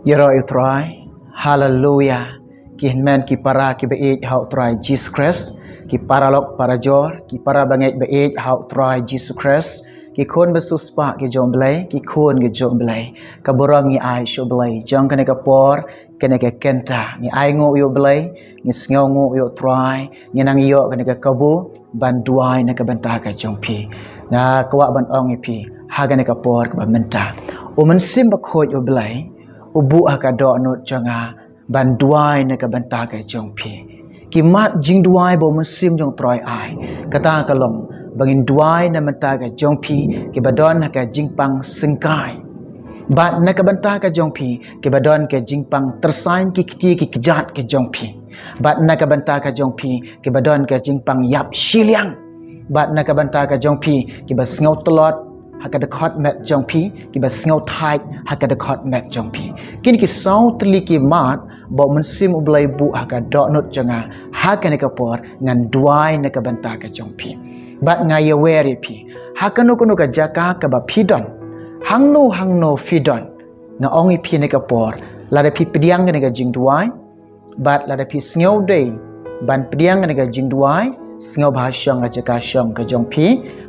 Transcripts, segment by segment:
Yero utrai, hallelujah. Ki men ki para ki beej hau utrai Jesus Christ. Ki para lok para jor, ki para banget beej hau utrai Jesus Christ. Ki khôn besus pa ki jom belai, ki khôn ki jom belai. Ka borang ni ai sho belai, jong kene ka por, kene ka kenta. Ni ai ngo yo belai, ni sngo ngo yo utrai, ni nang yo kene ka kabu, ban duai na ka banta ka jong pi. Na kwa ban ong pi, ha kene ka por ka ban menta. O men sim ba khoj yo belai. Ubu aka do not janga ban duai na ka banta ka jong pi ki mat jing duai bo mun sim jong troi ai kata ka long bangin duai na mata ka jong pi ki badon na ka jing pang singkai bat na ka banta ka jong pi ki badon ka jing pang tersain ki kiti ki kejat ka jong pi bat na ka banta ka jong pi ki badon ka jing pang yap shiliang bat na ka banta ka jong pi ki ba sngo telot hakada khot met jong pi ki ba sngo thai hakada khot met jong pi kin ki sau tli ki mat bo mun sim ublai bu hakada do not janga hakane ka por ngan duai na ka banta ka jong pi bat ngai ye weri pi hakano kono ka jaka ka ba pidon hangno fidon na ongi pi na ka por la da pi pediang na ka jing duai bat la da pi sngo dei ban pediang na ka jing duai sngo ba syang ga jaka syang ka jong pi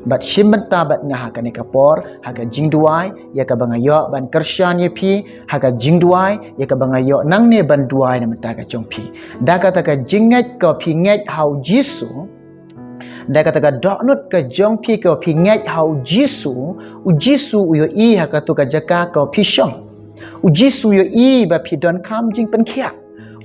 bat shimbenta bat nga ka ne ka por ha ka jing duai ya ka banga yo ban kersyan ye pi ha ka jing duai ya ka banga yo nang ne ban duai na mata ka jong pi da ka ta ka jinget ko pi nget hau jisu da ka ta ka donut ka jong pi ko pi nget hau jisu u jisu u yo i ha ka tu ka jaka ko pi syang u jisu yo i ba pi don kam jing pen khia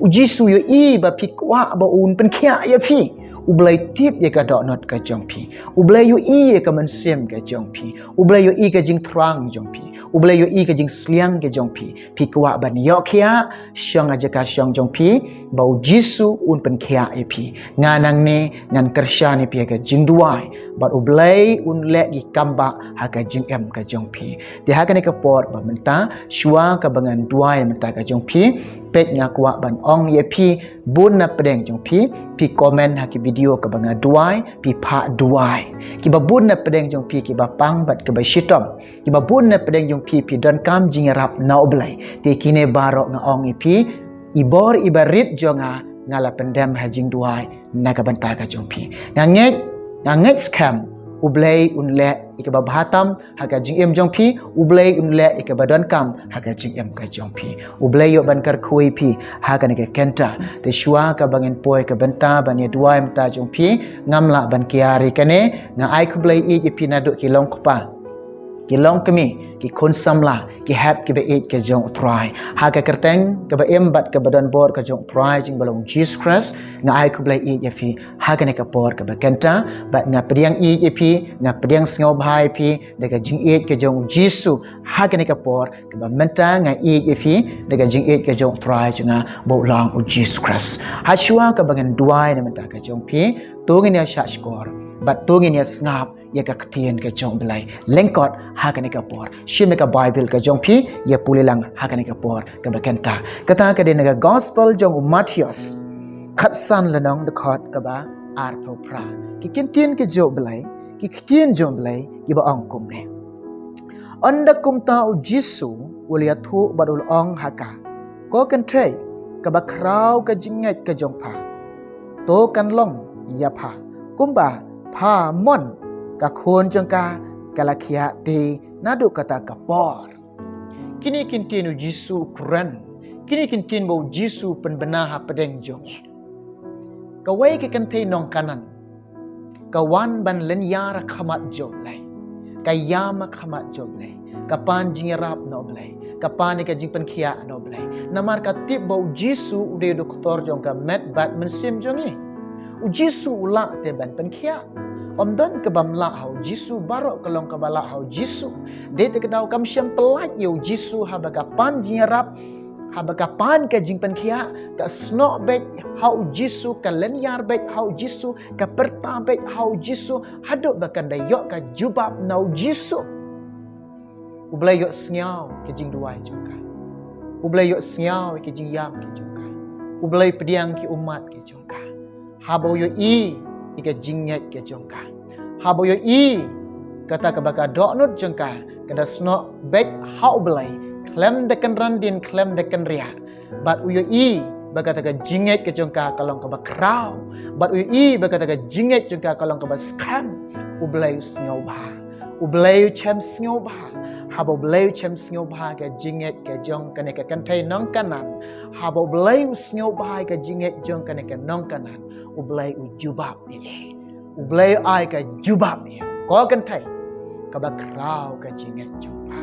u jisu yo i ba pi kwa ba un pen khia ya pi ublai tip ye ka do not ka jong pi ublai yu i ye ka man sem ka jong pi ublai yu i ka jing trang jong pi ublai yu i ka jing sliang ka jong pi pi kwa ban yo khia syang aja ka syang jong pi bau jisu un pen khia e pi nganang ne ngan kersya ne pi ka jing duai bat ublai un le gi kamba ha ka jing em ka jong pi ti ha ka ne ka por ba menta shwa ka bangan duai menta ka jong pi pet nga kwa ban ong ye pi bun na pedeng jong pi komen ha ki video ka banga duai pi pha duai ki ba bun na pedeng jong pi ki ba pang bat ka ba shitom ki ba bun na pedeng jong pi don kam jing rap na oblai te kine baro nga ong ye pi ibor ibarit jonga ngala pendam ha jing duai na ka banta ka jong pi ngangek scam ublai unle ikaba bhatam haka jing em jong pi ublai unle ikaba don kam haka jing em ka jong pi ublai yo ban kar khoi pi haka ne ka kenta te shwa ka bangin poi ka banta ban ye duai mta jong pi ngamla ban kiari kane nga ai kublai e pi na do ki long kpa ki long kami ki khon samla ki hap ki be e ka jong try haka kerteng ka ba em bat ka badon bor ka jong try jing balong Jesus Christ nga ai kublai e fi haka ne ka por ka ba kenta bat nga pediang e pi nga pediang sngo bhai pi de ka jing e ka jong Jesus haka ne ka por ka ba menta nga e fi de ka jing e ka jong try jinga bo long u Jesus Christ ha shwa ka bangan duai na menta ka jong pi tongin ya sha skor bat tongin ya snap ya ka ktien ka jong belai lengkot haka ne ka por shime ka bible ka jong pi ya pulilang haka ne ka por ka ba kenta kata ka de na gospel jong Matthias khat san lanong de khot ka ba ar pho pra ki kintien ke jo belai ki ktien jong belai ki ba ong kum ne anda kum ta u jisu ulia thu badul ong haka ko kan thai ka ba krau ka jinget ka jong pha to kan long ya pha kumba pha mon ka khon jong ka kalakhia te nadu kata ka por kini kintinu jisu kuran kini kintin bo jisu penbena ha pedeng jong ka wai ke kan thei nong kanan ka wan ban len yara khamat job lai ka yama khamat job lai ka pan jingrap no blai ka pan ka jing pen khia no blai namar ka tip bo jisu ude doktor jong ka met bat men sim jongi u jisu ula te ban pen khia om dan ke bam la hau jisu barok kalong ka bala hau jisu de te kedau kam syam pelat yo jisu habaka pan jingrap habaka pan ka jing pen khia ka sno bet hau jisu ka len yar bet hau jisu ka perta bet hau jisu haduk bakan dayo ka jubab nau jisu ublai yo sngau ke jing duai juga ublai yo sngau ke jing yam ke juga ublai pediang ki umat ke juga habo yo i ika jingnyat ke jongka habo yo i kata ka baka donut jongka kada sno bet hau belai klem dekan randin klem dekan ria bat uyo i bagata ka jinget ke jongka kalong ka bakraw bat uyo i bagata ka jinget jongka kalong ka baskam ublay sngaw ba ublay chem sngaw ba habo blay chem sngaw ba ka jinget ke jong kane ka kantai nong kanan habo blay sngaw ba ka jinget jong kane ka nong kanan ublay ujubab ni ublay ai ka jubab ni ko kantai ka bakraw ka jinget jong ba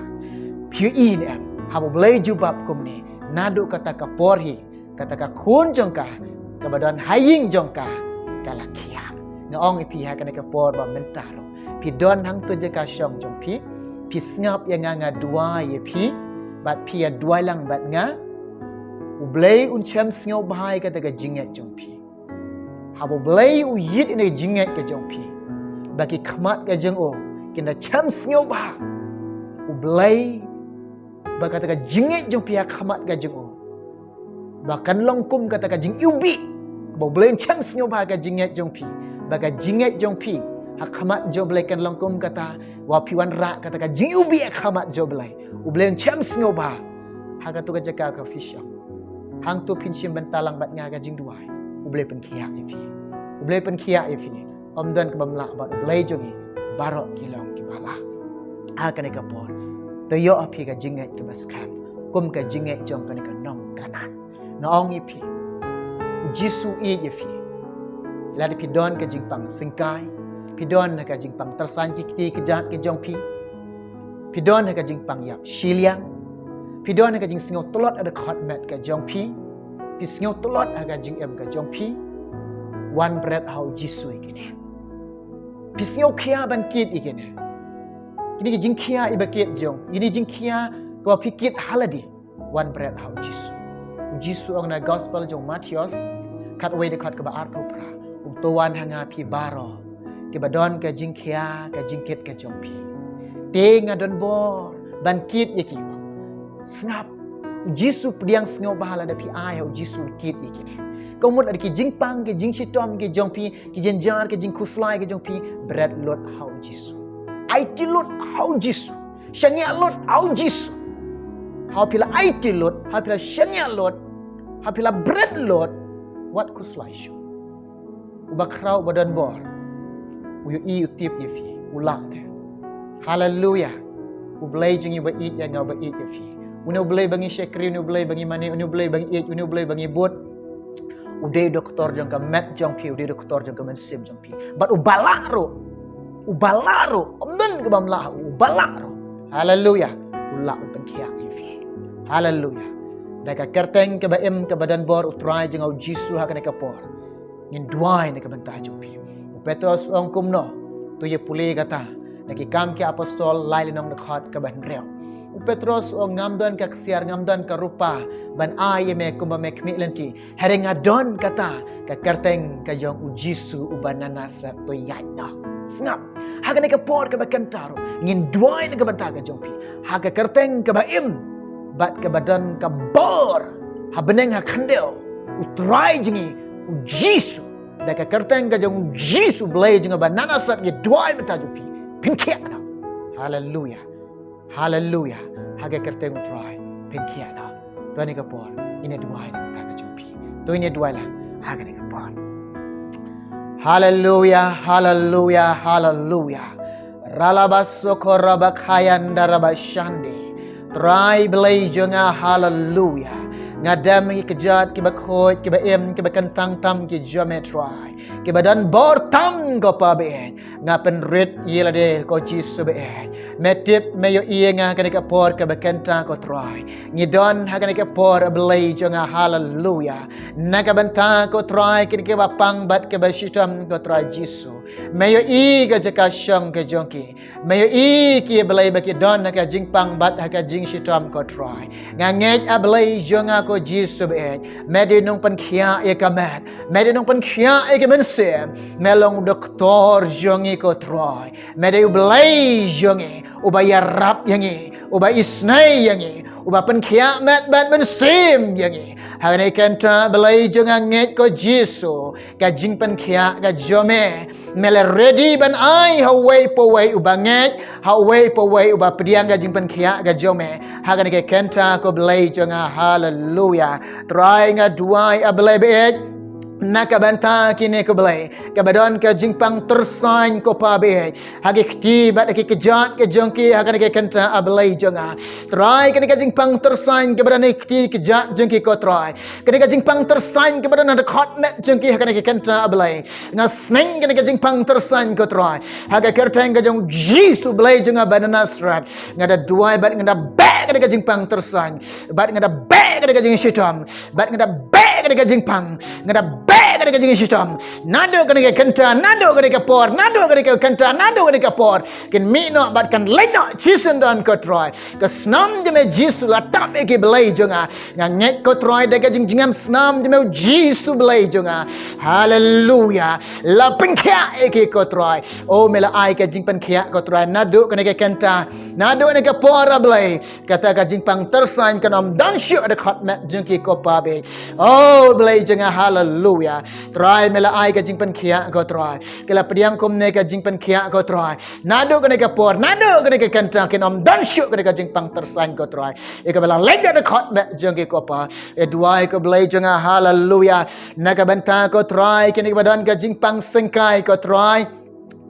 piu i ni habo blay jubab kum ni nadu kata ka porhi kata ka kun jongka kabadan haying jongka kalakia ngaong ipi ha kana ka por ba mentaro pi don hang tu je ka syong jong pi snap yang nga dua ye pi bat pi ya dua lang bat nga ublay un chem sngaw bahai kata ka jinget jong pi habo blay u yit ine jinget ka jong pi bagi khmat ka jong o kina chem sngaw ba ublay ba kata ka jinget jong pi khmat ka jong o bahkan longkum kata ka jing ubi bo bleng cham snyo ba ka jinget jong pi ba ka jinget jong pi hakhamat jo blai kan longkum kata wa piwan ra kata ka jing ubi hakhamat jo blai u bleng cham snyo ba ha ka tu ka jaka ka fisha hang tu pinchim bentalang bat nga ka jing duai u blai pen khia e fi u blai pen khia e fi om dan ka bamla ba u blai jongi barok kilong ki bala ha ka ne ka por to yo api ka jinget ka baskam kum ka jinget jong ka ne ka nong kanan ngaong ipi Jisu i yefi ladi pidon ke jingpang singkai pidon ka jingpang tersan kiti kejat ke jongpi pidon ka jingpang yap shiliang pidon ka jing singo tolot ada khotmet ka jongpi pi singo tolot aga jing em ka jongpi one bread how Jisu ikene pi singo khia ban kit ikene kini jing khia ibakit jong ini jing khia ko pikit haladi one bread how Jisu ang na gospel jong Matius kat way de kat ka ba arto pra tuan hanga pi baro ke badon ka jingkhia ka jingkit ka jongpi te ngadon bor ban kit yeki snap Jisu pdiang sngo bahala da pi ai ho Jisu kit yeki komut ad ki jingpang ke jingsitom ke jongpi ki jenjar ke jingkuslai ke jongpi bread lot how Jisu ai ti lot how Jisu shanya lot how Jisu how pila ai ti lot how pila shanya lot hapila bread lot what kuslai shu ubakrau badan bor uyu i utip yefi ulang te haleluya ublay jingi ba i yang ba i yefi uno blay bangi shekri uno blay bangi mani uno blay bangi i uno blay bangi bot ude doktor jang ka met jang pi ude doktor jang ka men sim jang pi but ubalaro omdan ka bamla ubalaro haleluya ulang pen kia yefi haleluya Daka kerteng ke ba em ke badan bor utrai jengau Jisu hakane ka por. Ngin duai ne ka bantah jumpi. Petrus ong kumno tu ye puli kata naki kam ke apostol lai lenong dekat ke ban reu. Petrus ong ngamdan ka kesiar ngamdan ka rupa ban ai me kumba me kmi lenti. Hereng adon kata ka kerteng ka jong Jisu ubanana sa to yanya. Snap. Hakane ka por ke ba kantaro. Ngin duai ne ka bantah ka jumpi. Haka kerteng ke ba em bat ke badan ka bor habeneng ha khandel utrai jingi Jisu da ka kerteng ka jong Jisu blay jinga banana sat ye duai mata jupi pinkia na haleluya haleluya ha ka kerteng utrai pinkia na to ni ka por ine duai na mata ka jupi to ine duai la ha ka ni ka por haleluya haleluya haleluya ralabaso korabakhayan darabashande Try belay jonga hallelujah. Ngadam ki kejat ki bakhoi ki ba em ki bakantang tam ki jame try. Ki badan bor tam ko pa be. Ngapen rit yelade ko Jisu be. Metip meyo iye nga kanika por ka bakantang ko try. Ngidon ha kanika por belay jonga hallelujah. Nakabantang ko try ki bapang bat ki bashitam ko try Jisu. Meyo i ka jaka syang ka jongki. Meyo i ki belay baki don ka jingpang bat ha ka jing shitam ko try. Ngangej ablay jonga ko Jisu be. Medi nung pankhia e kamet. Medi nung pankhia e kamense. Melong doktor jongi ko try. Medi ublay jongi. Uba yarap yangi. Uba isnay yangi. Uba pankhia met bat mensim yangi. Hari ni kenta belai jangan nget ko Jesu. Ka jing pen khia ka jome. Mele ready ban ai hawai po wai ubanget. Hawai po wai uba pediang ka jing pen khia ka jome. Hari ni kenta ko belai jangan hallelujah. Try nga duai belai beet. Nakabanta kini ko belai kabadon ka jingpang tersain ko pabe hagi kti bat ki kejat ke jongki hakan ke kenta ablai jonga try kini ka jingpang tersain kabadan kti kejat jongki ko try kini ka jingpang tersain kabadan ada khotnet jongki hakan ke kenta ablai nga sneng kini ka jingpang tersain ko try haga kerteng ka jong Jesu blai jonga banana strat ngada duai bat ngada back kini ka jingpang tersain bat ngada back kini ka jing shitam bat ngada back kini ka jingpang ngada baik kada jing system nado kada kenta nado kada por nado kada kenta nado kada por ken mi no bat kan leno chisen dan ko troy ke snam je me Jesu la tap ke belai jonga ngai ko troy de jing jingam snam je me Jesu belai jonga hallelujah la pengkya ke ko troy o mela ai ke jing pengkya ko troy nado kada kenta nado ne ke por belai kata ka jing pang tersain kanom dan syu ada khatmat jengki ko pa be oh belai jonga hallelujah try mela ai ka jingpan khia ko try kala pediang kum ne ka jingpan khia ko try nado ka ne ka por nado ka ne ka kanta kenom dan syu ka ne ka jingpang tersain ko try e ka bela lega de khot me jengki ko pa e duai ko blai jonga hallelujah na ka banta ko try kini ka badan ka jingpang sengkai ko try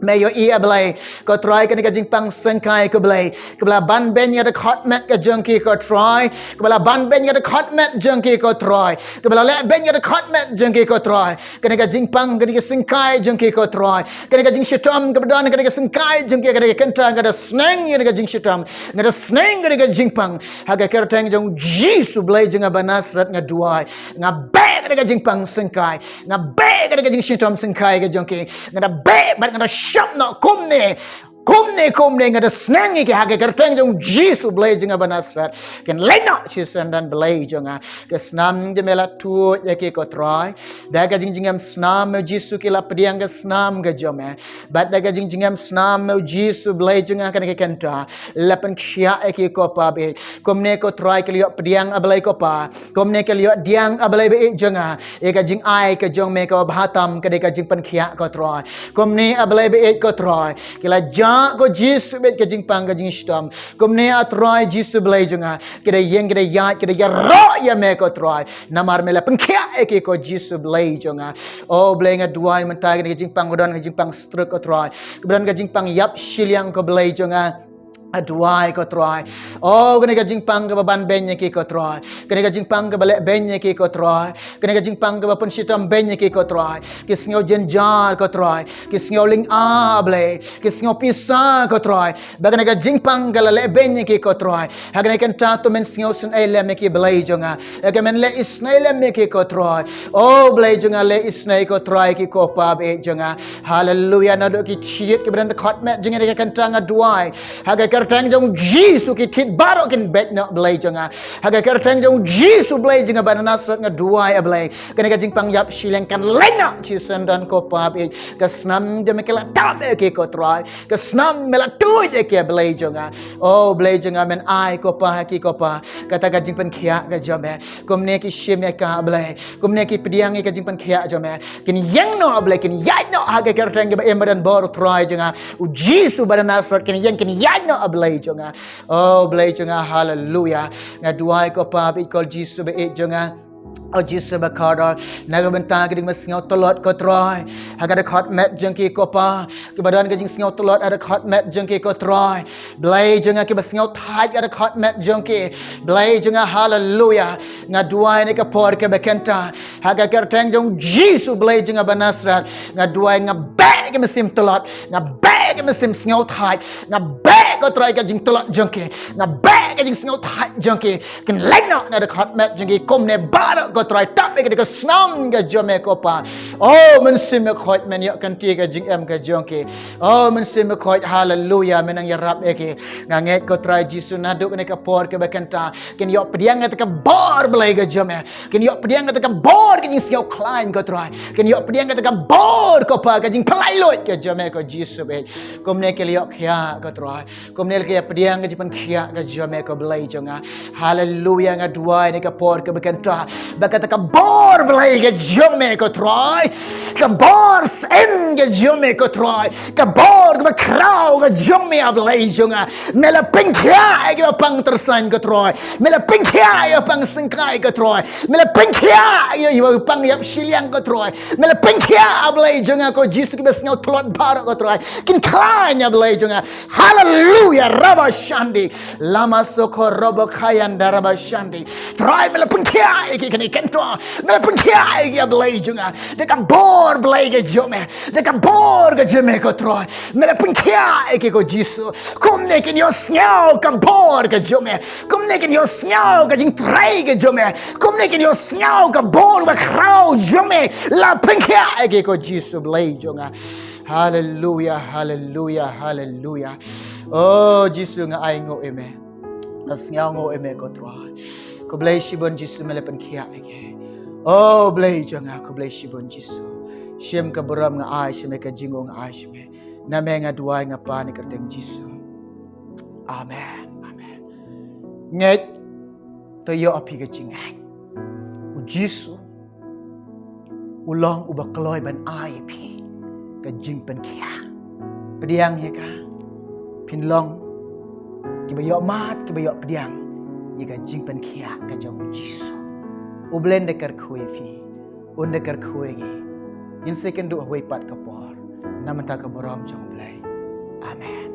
Mayo ia belai ko try kan ka jingpang sengkai ko belai kebala ban ben ya de khotmet ka jengki ko try kebala ban ben ya de khotmet jengki ko try kebala le ben ya de khotmet jengki ko try kan ka jingpang kan ka sengkai jengki ko try kan ka jing shitam ka badan kan ka sengkai jengki ka kenta ka sneng ya ka jing shitam ngada sneng ka jingpang haga kerteng jong Jesu belai jenga banasrat nga duai nga be ka jingpang sengkai nga be ka jing shitam sengkai ka jengki ngada be bat ngada shop no kumne ngada sneng ke hage kerteng jong Jesu belai jenga banasrat ken lena chisen dan belai jonga ke snam je mela tu ya ke ko try daga jingjingam snam Jesu ke la pediang ke snam ke jome bat daga jingjingam snam Jesu belai jonga kan ke kenta lapan khia ke ko pa be kumne ko try ke liok pediang ablai ko pa kumne ke liok diang ablai be jonga e ka jing ai ke jong me ko bhatam ke de ka jing pan khia ko try kumne ablai be ko try ke la ko Jesu bet ke jingpang ke jing stam kumne atroy Jesu belai jonga kede yeng kede ya ro ya me ko troy namar mela pengkya ke ko Jesu belai jonga oh belai nga duai mentai ke jingpang godon ke jingpang struk ko troy kemudian ke jingpang yap shiliang ko belai jonga aduai ko troy oh kene ka jingpang ke baban benye ki ko troy kene ka jingpang ke balek benye ki ko troy kene ka jingpang ke bapun sitam benye ki ko troy kis ngau jenjar ko troy kis ngau ling able kis ngau pisa ko troy bagane ka jingpang ke le benye ki ko troy hagane kan ta to men ngau sun ele me ki belai jonga ke men le isnaile me ki ko troy oh belai jonga le isnai ko troy ki ko pa be jonga hallelujah na do ki thiet ke bran khot me jinga de kan ta ngaduai haga kerteng jong Jesu ki tit baro kin bet na belai jonga haga kerteng jong Jesu belai jonga banana sat nga duai belai kene ka jingpang yap shileng kan lena chisen dan ko pa be ka snam de mekela tab ke ko try ka snam mela tu de ke belai jonga oh belai jonga men ai ko pa ki ko pa kata ka jingpan khia ka jome kumne ki shim ne ka belai kumne ki pediang ka jingpan khia jome kin yang no belai kin yai no haga kerteng ke embadan bor try jonga u Jesu banana sat kin yang kin yai no belai jonga oh belai jonga hallelujah nga duai ko pa bi kol Jesu be jonga oh Jesu bakara naga bentang ke ding masngau tolot ko troy haga de khot met jengki ko pa ke badan ke jing sngau tolot ada khot met jengki ko troy belai jonga ke masngau thai ada khot met jengki belai jonga hallelujah nga duai ne ke por ke bekenta haga kerteng jong Jesu belai jonga banasrat nga duai nga back ke mesim tolot nga back ke mesim sngau thai nga back ko troy ke jing tolot jengki nga back ke jing sngau thai jengki ken lena na de khot met jengki kom ne bar ko try tap ke de snam ke jome ko pa oh men sim ko men ya kan ti ke jing em ke jongki oh men sim ko hallelujah men ang yarap ke nga nget ko try Jesu na do ke por ke bekenta ken yo pediang ke bor belai ke jome ken yo pediang ke bor ke jing siau klein ko try ken yo pediang ke bor ko pa ke jing pelai lot ke jome ko Jesu be kom ne ke yo khia ko try Kumnel kaya pediang ke jipan kia ke jome ko belai jonga. Haleluya ngadua ni ke por ke bekenta. Bakata ka bor belai ke jome ko troy. Ka bor sen ke jome ko troy. Ka bor ke krau ke jome belai jonga. Mela pengkia ke pang tersan ke troy. Mela pengkia ya pang sengkai ke troy. Mela pengkia ya pang yap siliang ke troy. Mela pengkia belai jonga ko Jesus ke besngau telot bar ko troy. Kin klanya belai jonga. Haleluya raba shandi. Lama soko robo kayanda raba shandi. Troy mela pengkia ke kini kento. Mela pengkia ke belai jonga. Dekat bor belai ke jome. Dekat bor ke jome ko troy. Mela pengkia ke ko Jesus. Kom ne kin yo snau ka bor ke jome. Kom ne kin yo snau ka jing trai ke jome. Kom ne kin yo snau ka bor ba krau jome. La pengkia ke ko Jesus belai jonga. Hallelujah, hallelujah, hallelujah. Oh, Jesus nga ay ngo eme. Nas nga ngo eme ko troy. Ko belai shibon Jesus mela pengkia ke. Oh, belai jonga ko belai shibon Jesus. Shem ka beram nga ay sheme ka jingo nga ay sheme. Name nga duay nga pa ni kerteng Jesus. Amen. Amen. Nget to yo api ka jingak. U Jesus ulang ubak kloy ban ay pi. Ka jing pen kia. Pediang he ka. Pinlong ki bayo mat ki bayo pediang. Ye ka jing pen kia ka jong Jesus. U blend dekar khue fi. Un dekar khue ngi. In second du away pat ka por. Namanta ka boram jong blai. Amen.